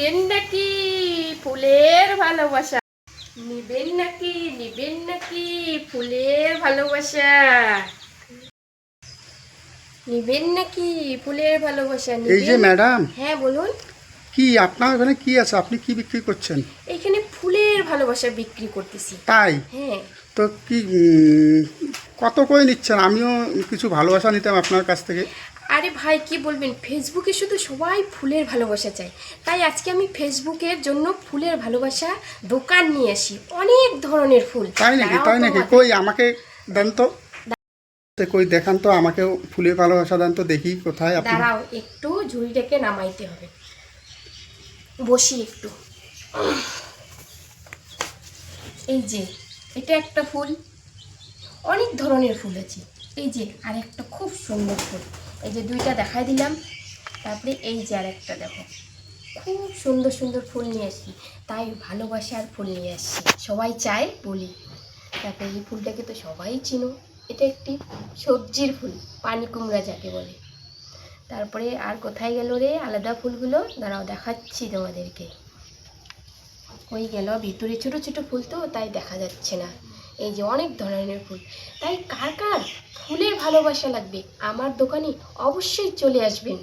নিবেন নাকি ফুলের ভালোবাসা? নিবেন নাকি ফুলের ভালোবাসা? নিবেন নাকি ফুলের ভালোবাসা? এই যে ম্যাডাম, হ্যাঁ বলুন। কি আপনার এখানে কি আছে? আপনি কি বিক্রি করছেন? এখানে ফুলের ভালোবাসা বিক্রি করতেছি। তাই? হ্যাঁ। তো কি কত করে নিচ্ছেন? আমিও কিছু ভালোবাসা নিতাম আপনার কাছ থেকে। আরে ভাই কি বলবেন, ফেসবুকে শুধু সবাই ফুলের ভালোবাসা চায়, তাই আজকে আমি ফেসবুকের জন্য ফুলের ভালোবাসা দোকান নিয়ে আসি, অনেক ধরনের ফুল। তাই নাকি? তাই নাকি? কই আমাকে দেন তো, কই দেখান তো, আমাকেও ফুলের ভালোবাসা দেন তো, দেখি কোথায় আপনি। দাঁড়াও, একটু ঝুড়িটাকে নামাইতে হবে, বসি একটু। এই যে এটা একটা ফুল, অনেক ধরনের ফুল আছে। এই যে আরেকটা খুব সুন্দর ফুল, এই যে দুইটা দেখাই দিলাম। তারপরে এই যে আরেকটা দেখো, খুব সুন্দর সুন্দর ফুল নিয়ে আসি, তাই ভালোবাসার ফুল নিয়ে আসছি, সবাই চায় বলি। তারপরে এই ফুলটাকে তো সবাই চিনো, এটা একটি সবজির ফুল, পানি কুমড়া যাকে বলে। তারপরে আর কোথায় গেল রে আলাদা ফুলগুলো? দাঁড়াও দেখাচ্ছি তোমাদেরকে। ওই গেল ভিতরে, ছোট ছোট ফুল তো তাই দেখা যাচ্ছে না। এই যে অনেক ধরনের ফুল। তাই কার কার ফুলের ভালোবাসা লাগবে আমার দোকানে অবশ্যই চলে আসবেন।